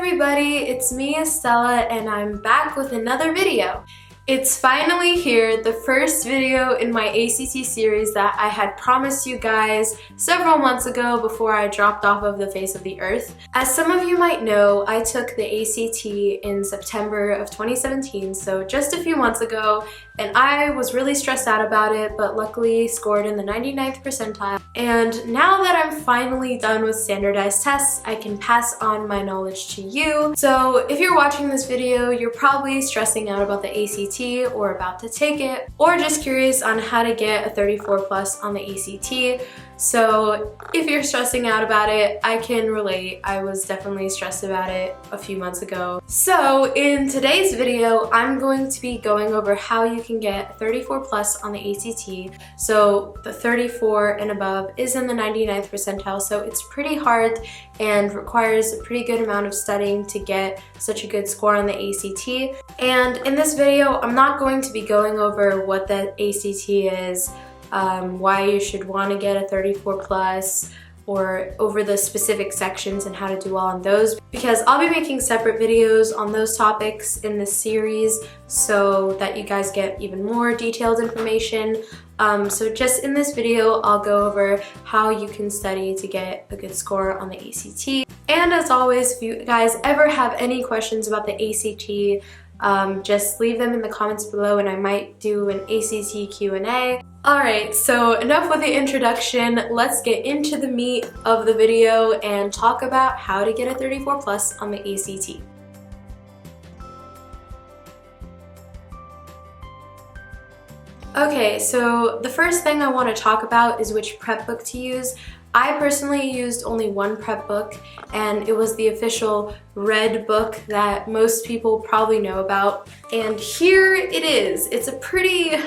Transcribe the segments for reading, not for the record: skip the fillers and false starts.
everybody, it's me Estella and I'm back with another video. It's finally here, the first video in my ACT series that I had promised you guys several months ago before I dropped off of the face of the earth. As some of you might know, I took the ACT in September of 2017, so just a few months ago, and I was really stressed out about it, but luckily scored in the 99th percentile. And now that I'm finally done with standardized tests, I can pass on my knowledge to you. So if you're watching this video, you're probably stressing out about the ACT or about to take it, or just curious on how to get a 34 plus on the ACT. So if you're stressing out about it, I can relate. I was definitely stressed about it a few months ago. So in today's video, I'm going to be going over how you can get a 34 plus on the ACT. So the 34 and above is in the 99th percentile, so it's pretty hard and requires a pretty good amount of studying to get such a good score on the ACT. And in this video, I'm not going to be going over what the ACT is, why you should want to get a 34 plus, or over the specific sections and how to do well on those, because I'll be making separate videos on those topics in this series so that you guys get even more detailed information. So just in this video, I'll go over how you can study to get a good score on the ACT. And as always, if you guys ever have any questions about the ACT, just leave them in the comments below and I might do an ACT Q&A. Alright, so enough with the introduction, let's get into the meat of the video and talk about how to get a 34 plus on the ACT. Okay, so the first thing I want to talk about is which prep book to use. I personally used only one prep book, and it was the official red book that most people probably know about. And here it is. It's a pretty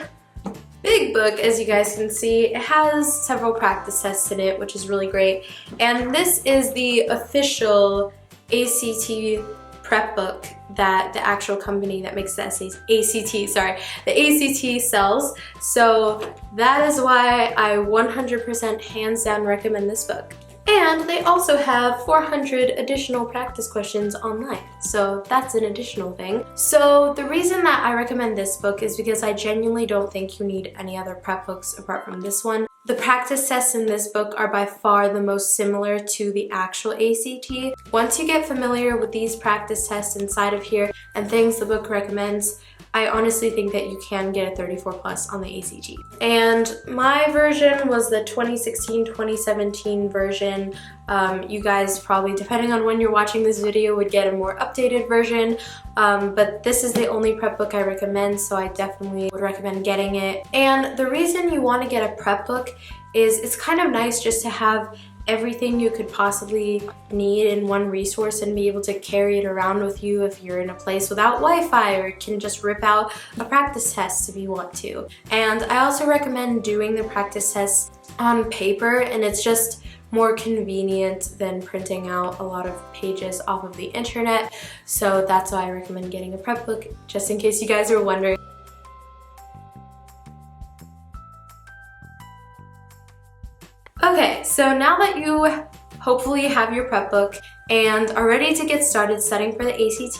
big book, as you guys can see. It has several practice tests in it, which is really great. And this is the official ACT prep book that the actual company that makes the ACT sells. So that is why I 100% hands down recommend this book. And they also have 400 additional practice questions online, so that's an additional thing. So the reason that I recommend this book is because I genuinely don't think you need any other prep books apart from this one. The practice tests in this book are by far the most similar to the actual ACT. Once you get familiar with these practice tests inside of here and things the book recommends, I honestly think that you can get a 34 plus on the ACT. And my version was the 2016-2017 version. You guys probably, depending on when you're watching this video, would get a more updated version. But this is the only prep book I recommend, so I definitely would recommend getting it. And the reason you want to get a prep book is it's kind of nice just to have everything you could possibly need in one resource and be able to carry it around with you if you're in a place without Wi-Fi, or can just rip out a practice test if you want to. And I also recommend doing the practice tests on paper, and it's just more convenient than printing out a lot of pages off of the internet. So that's why I recommend getting a prep book, just in case you guys are wondering. Okay, so now that you hopefully have your prep book and are ready to get started studying for the ACT,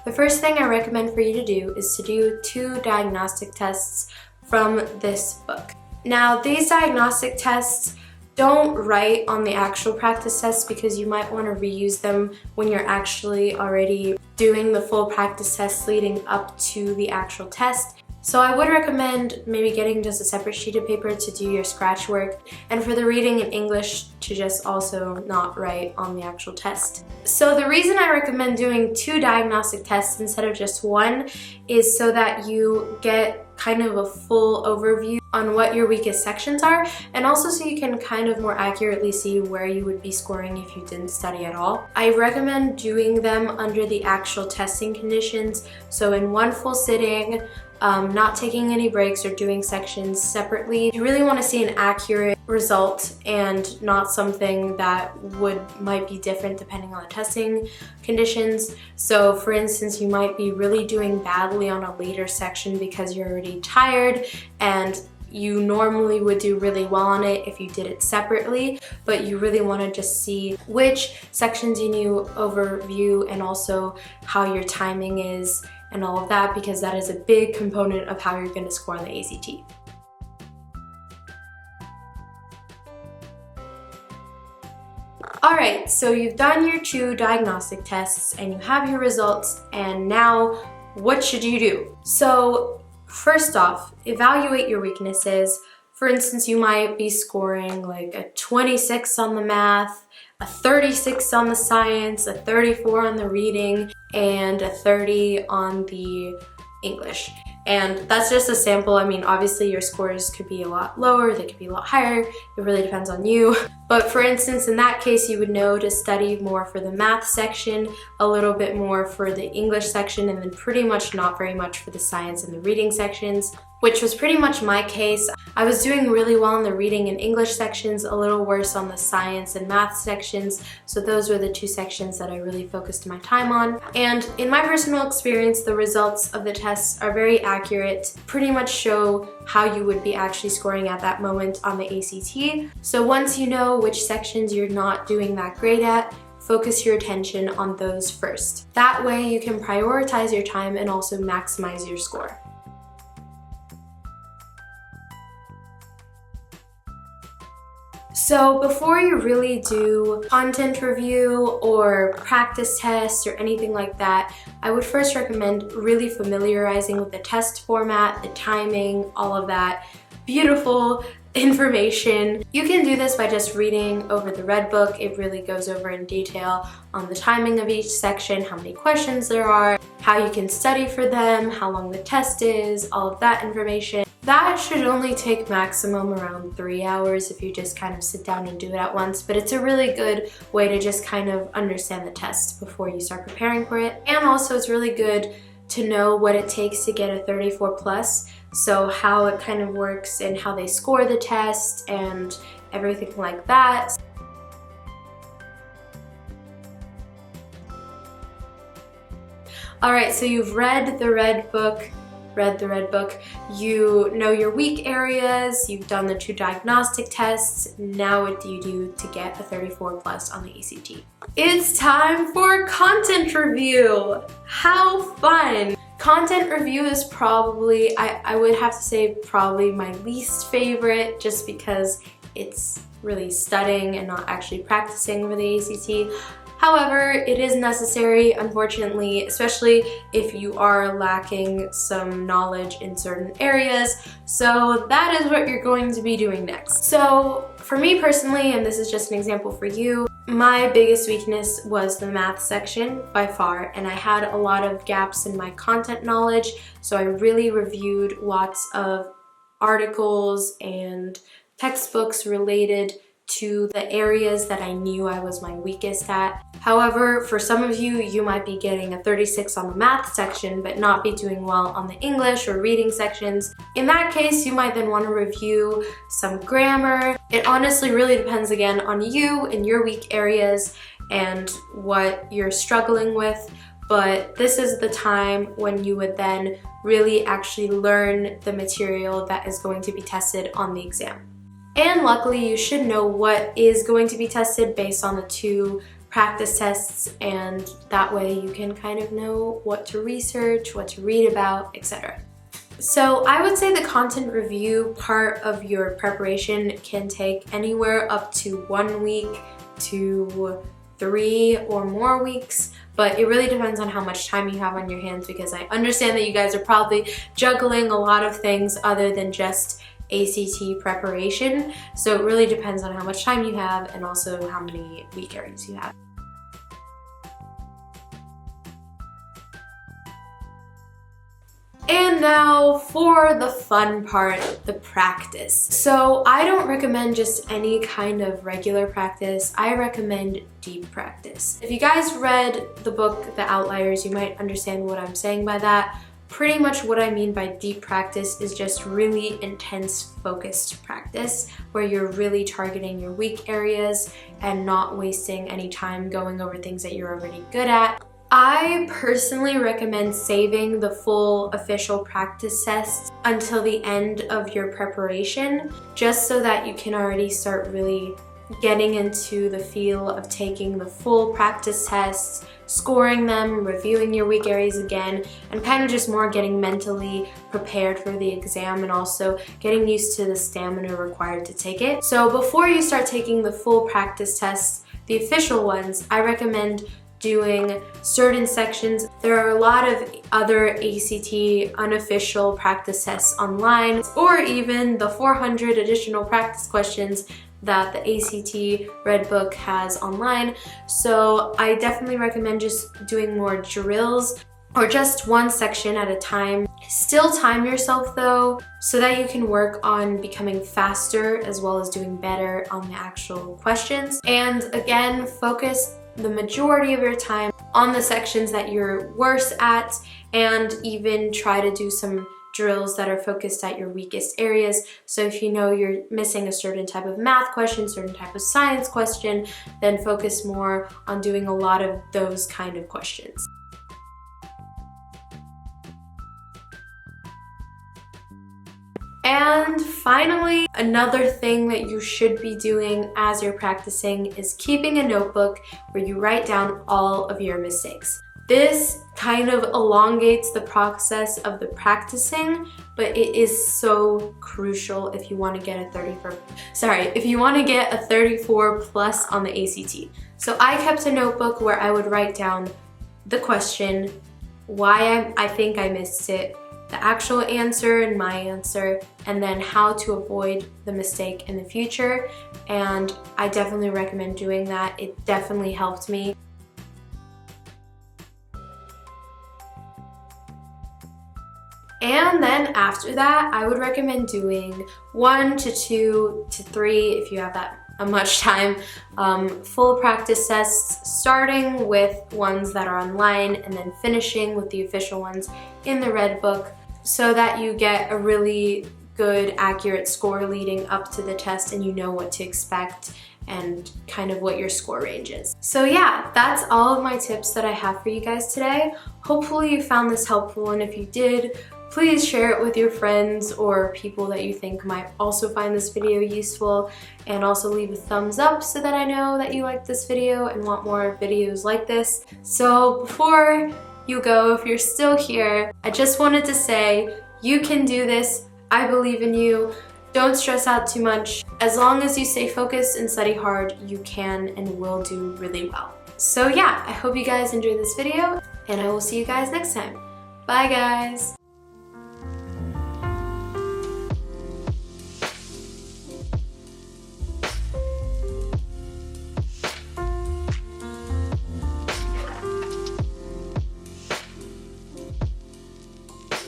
the first thing I recommend for you to do is to do 2 diagnostic tests from this book. Now, these diagnostic tests don't write on the actual practice tests because you might want to reuse them when you're actually already doing the full practice tests leading up to the actual test. So I would recommend maybe getting just a separate sheet of paper to do your scratch work, and for the reading in English to just also not write on the actual test. So the reason I recommend doing 2 diagnostic tests instead of just one is so that you get kind of a full overview on what your weakest sections are, and also so you can kind of more accurately see where you would be scoring if you didn't study at all. I recommend doing them under the actual testing conditions, so in one full sitting, not taking any breaks or doing sections separately. You really want to see an accurate result and not something that might be different depending on the testing conditions. So for instance, you might be really doing badly on a later section because you're already tired and you normally would do really well on it if you did it separately, but you really want to just see which sections you knew, overview, and also how your timing is and all of that, because that is a big component of how you're going to score on the ACT. Alright, so you've done your 2 diagnostic tests and you have your results, and now what should you do? So first off, evaluate your weaknesses. For instance, you might be scoring like a 26 on the math, a 36 on the science, a 34 on the reading, and a 30 on the English. And that's just a sample. I mean, obviously your scores could be a lot lower, they could be a lot higher. It really depends on you. But for instance, in that case, you would know to study more for the math section, a little bit more for the English section, and then pretty much not very much for the science and the reading sections, which was pretty much my case. I was doing really well in the reading and English sections, a little worse on the science and math sections, so those were the 2 sections that I really focused my time on. And in my personal experience, the results of the tests are very accurate, pretty much show how you would be actually scoring at that moment on the ACT. So once you know which sections you're not doing that great at, focus your attention on those first. That way you can prioritize your time and also maximize your score. So before you really do content review or practice tests or anything like that, I would first recommend really familiarizing with the test format, the timing, all of that beautiful information. You can do this by just reading over the red book. It really goes over in detail on the timing of each section, how many questions there are, how you can study for them, how long the test is, all of that information. That should only take maximum around 3 hours if you just kind of sit down and do it at once, but it's a really good way to just kind of understand the test before you start preparing for it. And also it's really good to know what it takes to get a 34 plus, so how it kind of works and how they score the test and everything like that. Alright, so you've read the red book, you know your weak areas, you've done the 2 diagnostic tests. Now what do you do to get a 34 plus on the ACT? It's time for content review! How fun! Content review is probably, I would have to say, probably my least favorite, just because it's really studying and not actually practicing for the ACT. However, it is necessary, unfortunately, especially if you are lacking some knowledge in certain areas. So that is what you're going to be doing next. So for me personally, and this is just an example for you, my biggest weakness was the math section by far, and I had a lot of gaps in my content knowledge. So I really reviewed lots of articles and textbooks related to the areas that I knew I was my weakest at. However, for some of you, you might be getting a 36 on the math section but not be doing well on the English or reading sections. In that case, you might then want to review some grammar. It honestly really depends again on you and your weak areas and what you're struggling with, but this is the time when you would then really actually learn the material that is going to be tested on the exam. And luckily, you should know what is going to be tested based on the 2 practice tests, and that way you can kind of know what to research, what to read about, etc. So I would say the content review part of your preparation can take anywhere up to 1 week to 3 or more weeks, but it really depends on how much time you have on your hands, because I understand that you guys are probably juggling a lot of things other than just ACT preparation, so it really depends on how much time you have and also how many weak areas you have. And now for the fun part, the practice. So I don't recommend just any kind of regular practice. I recommend deep practice. If you guys read the book, The Outliers, you might understand what I'm saying by that. Pretty much what I mean by deep practice is just really intense focused practice where you're really targeting your weak areas and not wasting any time going over things that you're already good at. I personally recommend saving the full official practice tests until the end of your preparation, just so that you can already start really getting into the feel of taking the full practice tests, scoring them, reviewing your weak areas again, and kind of just more getting mentally prepared for the exam and also getting used to the stamina required to take it. So before you start taking the full practice tests, the official ones, I recommend doing certain sections. There are a lot of other ACT unofficial practice tests online, or even the 400 additional practice questions that the ACT Red Book has online. So I definitely recommend just doing more drills or just one section at a time. Still time yourself though, so that you can work on becoming faster as well as doing better on the actual questions. And again, focus the majority of your time on the sections that you're worse at, and even try to do some drills that are focused at your weakest areas. So if you know you're missing a certain type of math question, certain type of science question, then focus more on doing a lot of those kind of questions. And finally, another thing that you should be doing as you're practicing is keeping a notebook where you write down all of your mistakes. This kind of elongates the process of the practicing, but it is so crucial if you want to get a 34 plus on the ACT. So I kept a notebook where I would write down the question, why I think I missed it, the actual answer and my answer, and then how to avoid the mistake in the future. And I definitely recommend doing that. It definitely helped me. And then after that, I would recommend doing 1 to 2 to 3, if you have that much time, full practice tests, starting with ones that are online and then finishing with the official ones in the Red Book, so that you get a really good, accurate score leading up to the test and you know what to expect and kind of what your score range is. So yeah, that's all of my tips that I have for you guys today. Hopefully you found this helpful, and if you did, please share it with your friends or people that you think might also find this video useful, and also leave a thumbs up so that I know that you liked this video and want more videos like this. So before you go, if you're still here, I just wanted to say, you can do this. I believe in you. Don't stress out too much. As long as you stay focused and study hard, you can and will do really well. So yeah, I hope you guys enjoyed this video, and I will see you guys next time. Bye guys!